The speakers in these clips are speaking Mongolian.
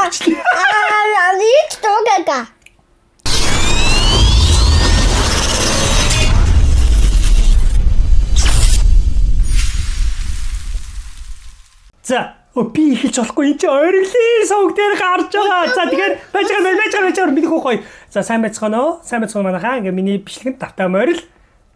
бичлээ. Ич туугаа. За, би ихэлж болохгүй энэ чинь ориглын сувг дээр гарч байгаа. За тэгэхээр байж миний хөө гоё. За сайн байцгаана уу? Сайн байцгаана манайхаа. Ингээ миний бичлэгэнд тавтай морил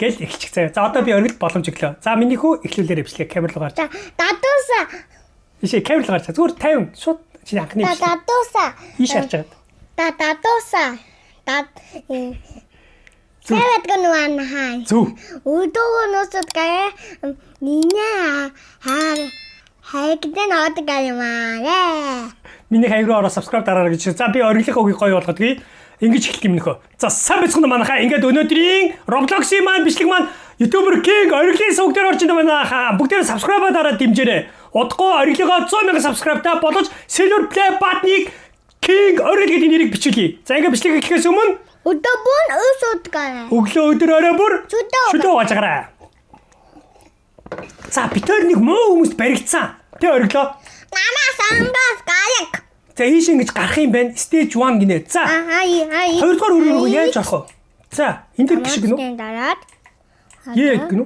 гэл эхэлчих заяа. За одоо би оргил боломж өглөө. За миний хөө эхлүүлээрээ бичлэгээ камер руу гарч. За дадууса. Ишээ камер руу гарч. Зүгээр 50 шууд чиний анхны бичлэг. Дадууса. Ийш харж байгаа. Дадууса. Сэвэт гэнуан хаа. Зүг. Удогоосод гая. Миний хайгдэн одог гаймаа. Миний хаяг руу ороо subscribe дараарай гэж. За би оргилынхаа үгийг гоё болгодгийг ингэж эхлэх юм нөхөө. За сайн байцгаана манайхаа. Ингээд өнөөдрийн Roblox-ийн маань бичлэг маань YouTuber King оргилын сувг дээр орж байгаа манайхаа. Бүгдээ subscribe дараад дэмжээрэй. Удахгүй оргилыгоо 100,000 subscribe-тай болгож Silver Play button-ыг King оргил гэдэг нэрийг бичүүлье. За ингээд бичлэг эхлэхээс өмнө Өдөөбөн өсөд гай. өглөө өдөр орой бүр шүдөө гажгараа. За битээр нэг муу хүмүүст баригдсан. Тэ ориглоо. Намаа сангаас гаяг. За ийш ингэж гарах юм байна. Stage 1 гинэ. За. Хоёрдугаар өрөөгөө яаж авах вэ? За, энэ дэр гişиг гинэ. Дараад. Яа гинэ?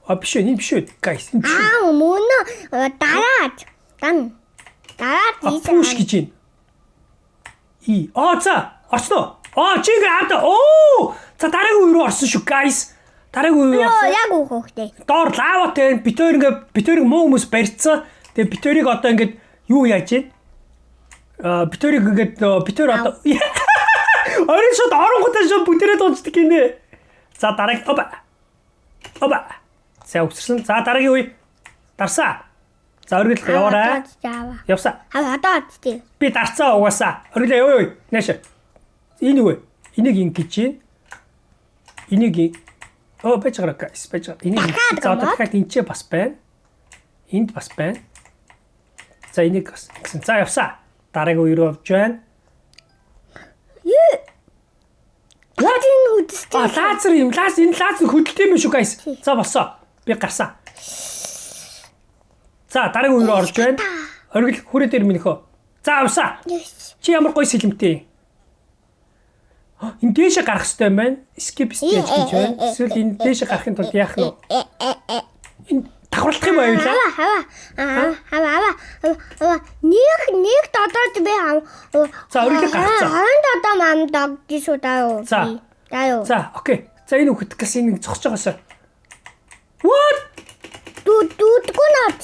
А биш ээ, энэ биш ээ. Guys, энэ биш. Мөн дараад. Дараад ийш гэж юм. За, орсноо. Чиг авда. Оо! За дараагийн үе рүү орсон шүү, guys. Дараагийн үе орсон. Яг үхөхтэй. Доор лаватай битээр муу хүмүүс барьцсан. Тэгээ битэрийг одоо ингээд юу яаж ийн? Битэрийг ингээд битэр одоо орин шууд оронготой шууд бүтэрээ дуусдаг гинэ. За дараагийн оба. За өгсөрсөн. За дараагийн үе. Дарсаа. За оргил яваарай. Явсаа. Одоо атчих. Би дарцаа угаасаа. Оргил яваа. Нааш. Энэ үе. Энийг ингэж ийн. Энийг байж байгаа guys. Байж байгаа. Энийг за одоо дахиад энэ ч бас байна. Энд бас байна. За энийг гэсэн. За явсаа. Дараагийн үе рүү авч байна. Лазер үдстэй. Лазер юм. Энэ лазер хөдөлтэй юм шүү guys. За болсоо. Би гарсан. За дараагийн үе рүү орж байна. Оргил хүрээ дээр минийхөө. За авсаа. Чи ямар гоё сэлэмтэй. Энэ дээшээ гарах хэрэгтэй юм байна. Skip stage гэж байна. Эсвэл энэ дээшээ гарахын тулд яах нь вэ? Энэ давхарлах юм байла. Хава. Нэг додоод би За өргөлийг гаргацгаа. Ханд одоо мамдаг дисүү даа. За, окей. За энэ хүүхэд гэсэн нэг зогсож байгаасаа. What? Дүүдгүй нот.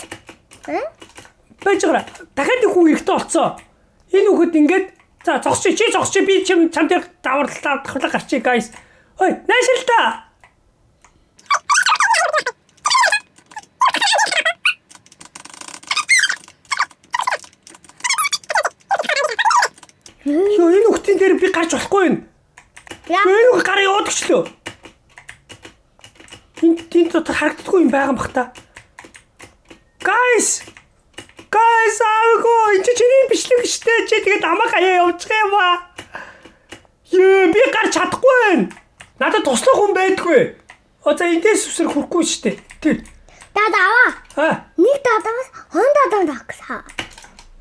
Байж байгаа. Дахиад нэг хүн ихтэй болцоо. Энэ хүүхэд ингээд за зогсчих би чам дээр давхарлаа гарчээ guys. Ой, наашилта. Энэ хүүхдийн дээр би гарч болохгүй юм. Энэ гарын яваад өчлөө. Энд дотор харагддаггүй юм байгаа юм бах та. Guys, аагүй энэ чиний бичлэг штэ. Чи тэгээд амаа гаяа явж байгаа юм ба. Би гарч чадахгүй байна. Надад туслах хүн байдгүй. За эндээс үсрэх хүрхгүй штэ. Тэр. Аваа. Нэг дадаас хон дадаа гэсэн.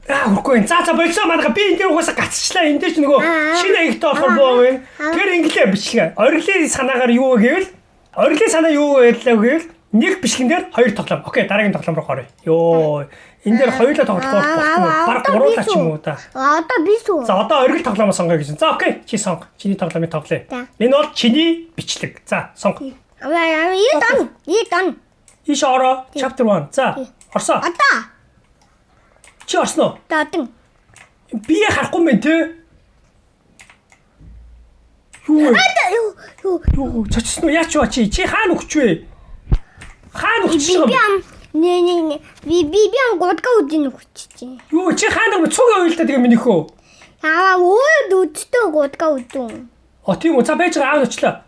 Хүрхгүй. За болцоо манайха би энэ дээр угаасаа гацчлаа. Энд дээр ч нөгөө шинэ аягтай болохоор боо байна. Тэр инглээ бичлэг. Оргилын санаагаар юу гэвэл оргилын санаа юу байлаа гэвэл нэг бичлэгэн дээр хоёр тоглоом. Окей, дараагийн тоглоом руу оръё. Йоо. Энэ дээр хоёулаа тоглох болохгүй. Баг гуруулаа ч юм уу да. Одоо би сүү. За одоо оргил тоглоомоо сонгоё гэж. За окей, чи сонго. Чиний тоглоомыг тоглоё. Энэ бол чиний бичлэг. За сонго. Дан. Иш ороо. Chapter 1. За орсоо. Одоо. Чи орсноо? Дадан. Би харахгүй мэн те. Юу цочсон уу? Яач вэ чи? Чи хаана өгч вэ? Хаана өгч байгаа? Би годга үдин өгч. Юу чи хаана цуг ойлтаа тэгээ минийхөө. Өөд үдтэй годга үдэн. Тийм үү. За байж байгаа аав очлоо.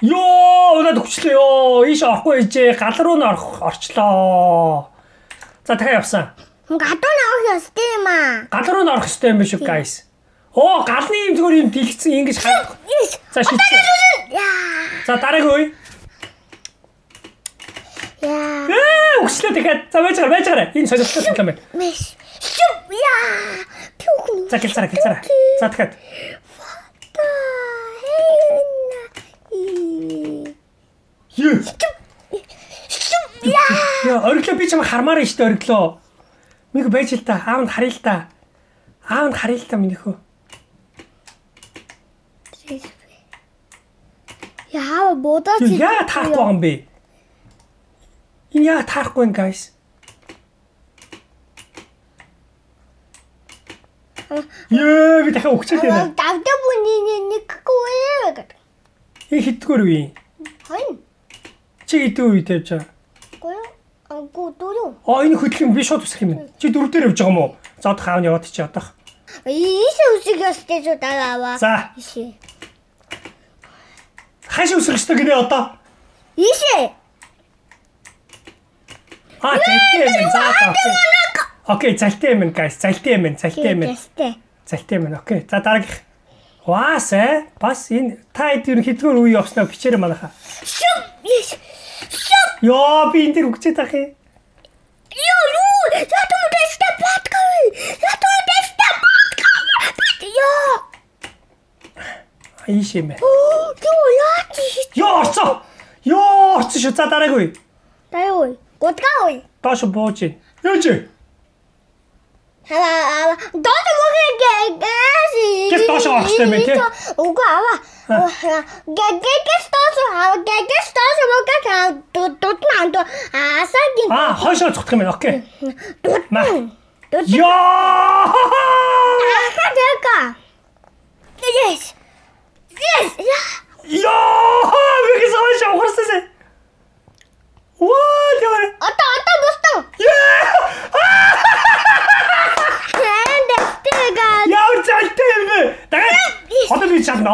Йоо, удаад өгчлээ ёо. Ийш орохгүй ээжээ. Гал руу н орчлоо. За дахиад явсан. Гадуур авах ёстой юм аа. Гал руу н орох ёстой юм биш үү, guys? Галны юм зүгээр юм дэлгэцэн ингэж хаа. За шийдсэн. За дараагийн үе. Яа. Өгчлөө дахиад. За байж гараа. Энэ солилцоо тоглоом байна. Мэш. Яа. Түүх. За гэлцараа. За дахиад. Юу? Яа, ориглоо би чамайг хармаар нь штэ ориглоо. Минь байж л та. Аавд харъя л та. Минийхөө. Яа, бодож. Яа таахгүй юм бэ? Энэ яа таахгүй юм guys? Яа, би дахиад өгчээд байна. Давда бүний нэггүй гэдэг. Энэ хитгүүр үе. Хайн. Чи хэдэн үе тавьж байгаа? Ангүй дөрөв. Энэ хөдлөх юм би шууд үсэх юм. Чи дөрөв дээр явж байгаа юм уу? За одоо хаав нь яваад чи одоо. Ийш үсэг ястэй ч удааваа. За. Ийш. Хааш үсэх ёстой гинэ одоо? Ийш. Залтай юм. За. Окей, залтай юм guys. Залтай юм. Окей. За дараагийнх. Ваасаа бас энэ та хэд хэдгээр үе явснаа бичээрэй манайха. Ёо би энэ дэр үгчээд ах юм. Ийш юм. Ёо орцоо шүү. За дараагүй. Годгаагүй. Доош бууж ийн. Яаж? Доод мөгийн гээси. Гэс доош орох юм тий. Үгүй аваа. Гэгээс мөгийн дутнаа асаагийн. Хойшоо цогтох юм байна. Окей. Дутнаа. Ёо! Yes. Ёо! Мэгээс хойшоо ухарсан. What? Одоо бустаа. Яа, залтай юм бэ? Дахиад одоо би чадна.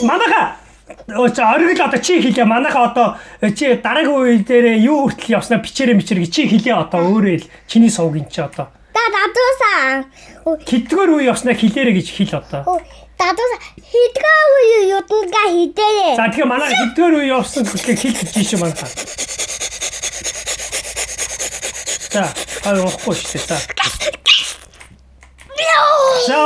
Манайха оргил одоо чи хэлээ. Манайха одоо чи дараагийн үе дээр юу хүртэл явснаа бичээрэй гэж чи хэлээ одоо өөрөө л чиний сувгийн чи одоо. Дадуусан. Хэдгээр үе явснаа хэлээрэй гэж хэл одоо. Дадуусан. Хэдгээр үе юудангаа хідээрээ. За тэгэхээр манай хэдгээр үе явсан гэхлээр хэл гэж шүү манайха. За, орохгүй шүү дээ. За,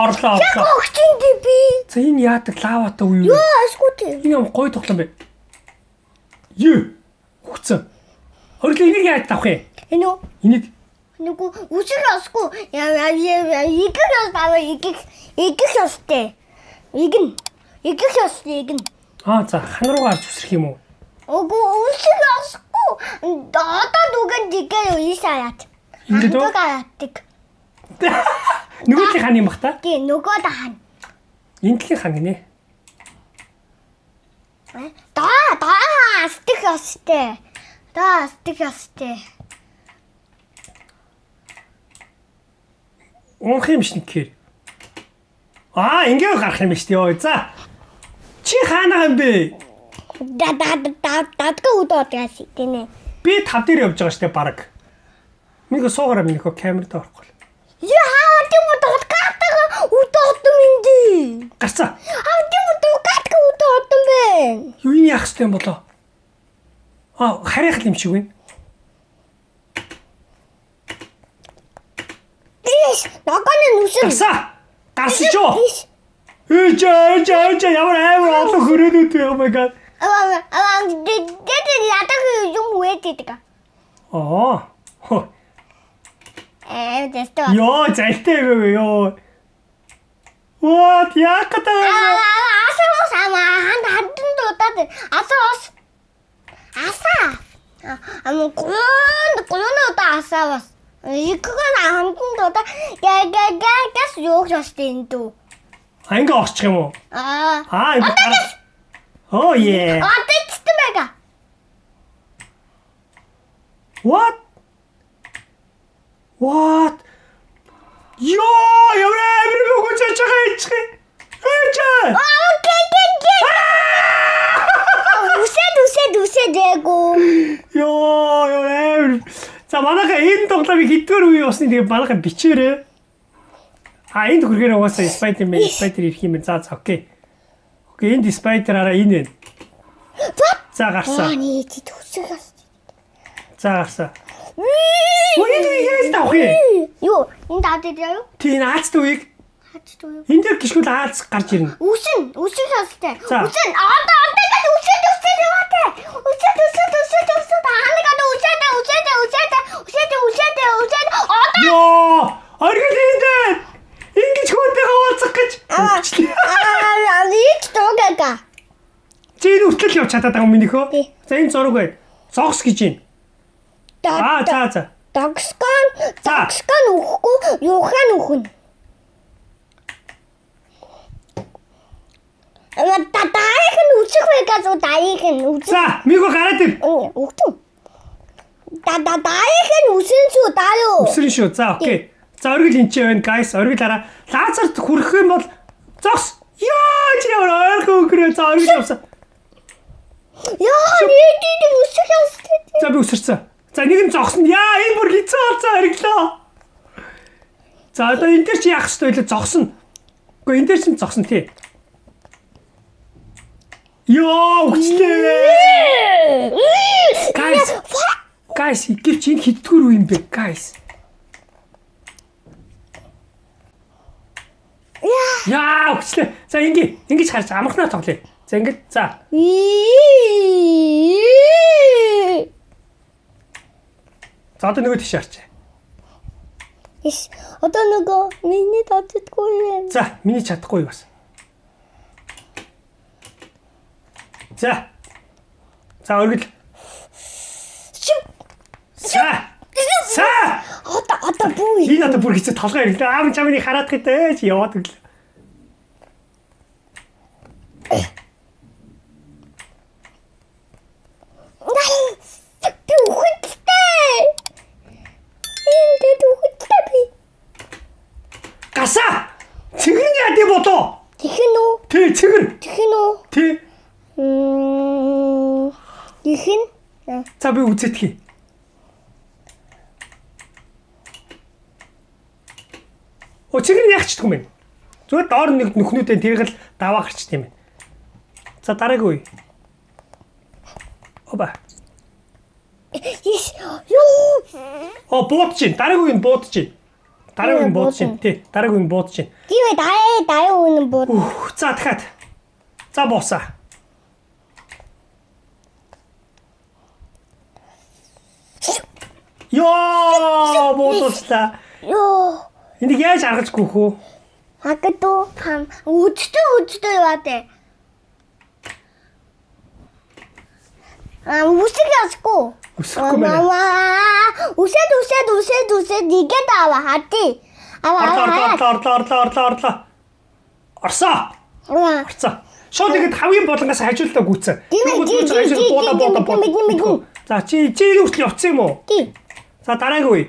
орлоо. Огчин би. За энэ яадаг лаватай үе юу? Яа, скут. Энэ юм гой тоглоом бай. Юу? Хуцаа. Оргил энийг яаж тавах юм? Энэ үү? Энийг Нүгү үсэг асгүй. Игэх яваа игэх явстай. Игэх явстай. за хан руу гарч үсрэх юм уу? Үгүй үсэг асгүй. Одоо дүгэн дигээ ийшаяат. Ингээд үү? Гарадаг. Нөгөөдлийн хан юм бах та? Тий, нөгөө дахан. Энтлийн хан гинэ. Астих явстай. Астих явстай. Унах юм шиг гэхээр. Ингээд гарах юм шүү дээ. За. Чи хаана юм бэ? Дадга удаад гэнэ. Би 5 дээр явж байгаа шүү дээ баг. Минийхөө суугараа минийхөө камерт орохгүй. Яа, тийм удаад удаад минь. Гарцаа. Тийм удаад байна. Юу юм яах ёстой юм болоо? Харих юм шиг байна. Ногооны нүсэр. Гарсан ч юу? Ямар амар олон хөрөөнүүд вэ? Oh my god. Дээд ядаг юм үедэг. Дэстэ. Ёо, залтай юм ёо. What? Яах гэдэг вэ? Асаас хандан дуудаад. Асаа. Гуйнуудаа асаавас. Игхэн хандан дуудаа. Гэгээс юу хийстэй энэ дүү. Ингээ орчих юм уу? Ингээд. Oh yeah. Тэцтэй байгаа. What? Ёо, яваа би гооч чагаич. Үсэ дээгүү. Ёо. За манайха энэ тоглоомыг хэдгээр үе явсны тэгээ манайха бичээрэй. Энд хүргээр угаасаа Spider-Man ирэх юм. За окей. Окей, энд Spider-араа энэ байна. За гарсан. Нэг төсөг. За гарсан. Үгүй яаж тавах юм? Юу? Энэ даадаа юу? Тийм аацтай үеиг Хацдаг юу? энэ дээр гიშгүүл ааз гарч ирнэ. Үсэн шалстай. За. Үсэн одоо гэж үсээд яваатай. Үсээд одоо Йоо! Оргил энэ ингэж хөөдөө хаваалцах гэж. их дуугаа. Чи энэ үртэл явж чадаад байгаа минийхөө. Тий. За энэ зураг бай. Зогс гэж юм. За. Дагскан үхэхгүй юухан үхэн. Дараах нь үсэх байгаас дараах нь үсэх. За, миго гараад ир. Үхтэн. Дараах нь үсэн шүү даа юу. Өсрөн шүү. За, окей. За, оргил энэ ч байна, guys. Оргил хараа. Лазарт хүрэх юм бол зогс. Яа, чи ямар ойрхон өнгөрөө. За, оргил явсан. Яа, нэг үсэх явсан. За, би өсөрсөн. За, нэг нь зогсно. Яа, энэ бүр хэцүү болсон ориглоо. За, одоо энэ дээр чи яах ёстой вэ? Зогсно. Гэхдээ энэ дээр чи зогсно тий. Йоо, үгчлээ. Guys, гэвч энэ хитдгүр үе юм бэ, guys. Яа, үгчлээ. За, ингэж харж амхнаа тоглоё. За, ингэж. За. За, одоо нөгөө тийш харч. Иш, одоо нөгөө миний даддаггүй юм. За, миний чадахгүй бас. За. За, оргил. За. Одоо бүү. Энэ одоо бүр хэцүү толгой ирлээ. Аав чамыг хараад гэдэг чи яваад өглөө. Би үхэлтэй. Энд үхэлтэй би. Гаса. Цэгэрний яд бодоо. Тэхэн үү? Тий, цэгэр. Тэхэн үү? Тий. Тэхэн. За би үзэтгэе. Цэгэр нь ягчдаг юм байна. Зүгээр доор нэг нүхнүүдээ тэргэл даваа гарчт юм байна. За дараагийн үе. Оба. Иш. Юу. Буудаж чинь. Дараагийн үе нь буудаж чинь. Дараагийн үе нь буудаж чинь. Тий, дараагийн үе нь буудаж чинь. Дивэ даа үнэн бод. За дахиад. За боосаа. Йоо, буудажлаа. Йоо. Энийг яаж аргаж гүөх үү? Хагадуу хам үдтэй яваатай. Үсэг ясгүй. Үсэхгүй байна. Үсээд игээд аваа хати. Орлоо. Орсоо. Орцоо. Шууд ихэд хамгийн болонгоос хажуултаа гүйтсэн. Бууда. За чи хүртэл явцсан юм уу? Тий. За дараагийн үе.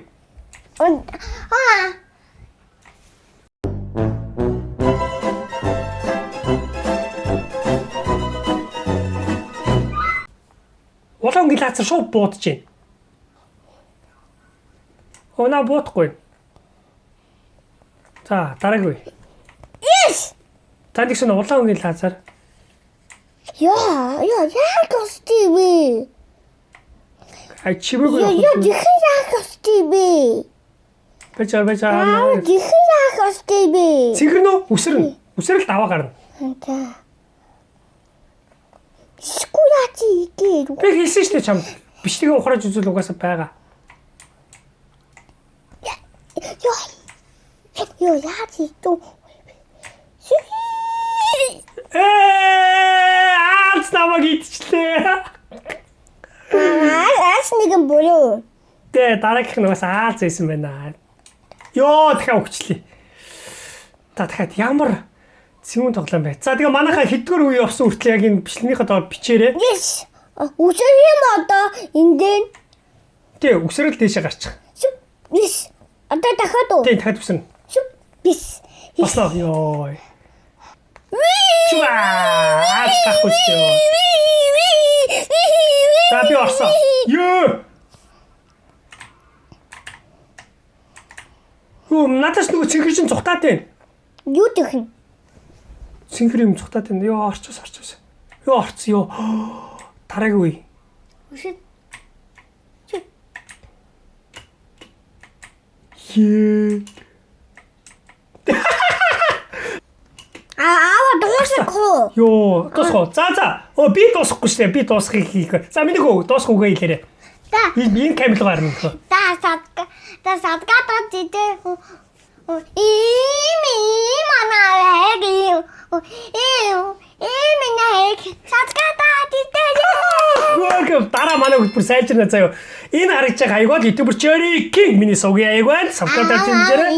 Улаан гилаацар шууд буудаж байна. Онаа буудахгүй. За дараагийн үе. Yes. Танд их сон улаан гилаацар. Яа, яг остив. Ай чимээгүй. Дихэн яг остив. Бачаа. Дихэн яг остив. Цэгэрнөө үсэрнэ. Үсрэл даваа гарна. За. Скулати игээд. Би хэлсэн шүү дээ чам. Бичлэгээ ухрааж үзүүл угаасаа байгаа. Йоо яа тийтүү. Аалц намайг идчихлээ. Аас нэгэн буруу. Тэ дараагийнх нь бас аалц байсан байна. Йоо дахиад өгчлээ. Дахиад ямар зүүн тоглоом бай. За тэгээ манайхаа хэдгээр үе явсан хүртэл яг энэ бичлэгнийхээ доор бичээрэй. Yes. Үсэр юм одоо эндэн. Тэ үсрэл дээшээ гарчих. Yes. Одоо дахиад уу? Тэ дахиад үсэрнэ. Бис. Баслаа ёо. Чуа! Аач тахгүй ч ёо. За би орсон. Ёо. Надаас нөгөө цэнхэр чинь цухтаад байна. Юу тэхэн? Цэнхэр юм цухтаад байна. Ёо орчоос. Ёо орцсон ёо. Дараагийн үе. Үсэд. Ээ. Аава дуусахгүй. Йоо, дуусах. За. Би дуусахгүй шүү дээ. Би дуусахыг хийх. За миний хөө дуусахгүйгээ хэлээрэй. Та Энэ камер руу харна гэх. та садгата дидэ. Иманаа яг минь садгата дидэ. Welcome. Дараа манай хөтөлбөр сайжирна заяа. Энэ харагч байгаа аягаар YouTube Cherry King миний сувгийн аягаар сабскрайб хийгээрэй.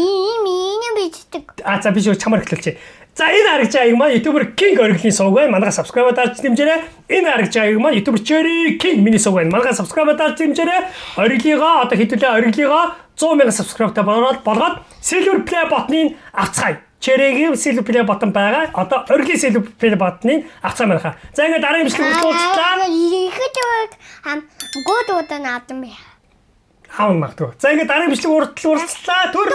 Минь бичдэг. За би чамаар эхлүүлчихье. За энэ харагч аяг маань YouTuber King оргилын сувгийн манайха сабскрайб дарж дэмжээрэй. Энэ харагч аяг маань YouTuber Cherry King миний сувгийн манайха сабскрайб дарж дэмжээрэй. Оргилыгаа одоо хэдүүлээ оргилыгаа 100,000 сабскрайбтай болгоод Silver Play button-ыг авцгаая. Cherry-гийн Silver Play button байгаа. Одоо оргилын Silver Play button-ыг авцгаа манайха. За ингээд дараагийн бичлэг уулзлаа. Ихэд гоод удаа наадам бэ. Хаан магтгүй. За ингээд дараагийн бичлэг уулзлаа. Түр.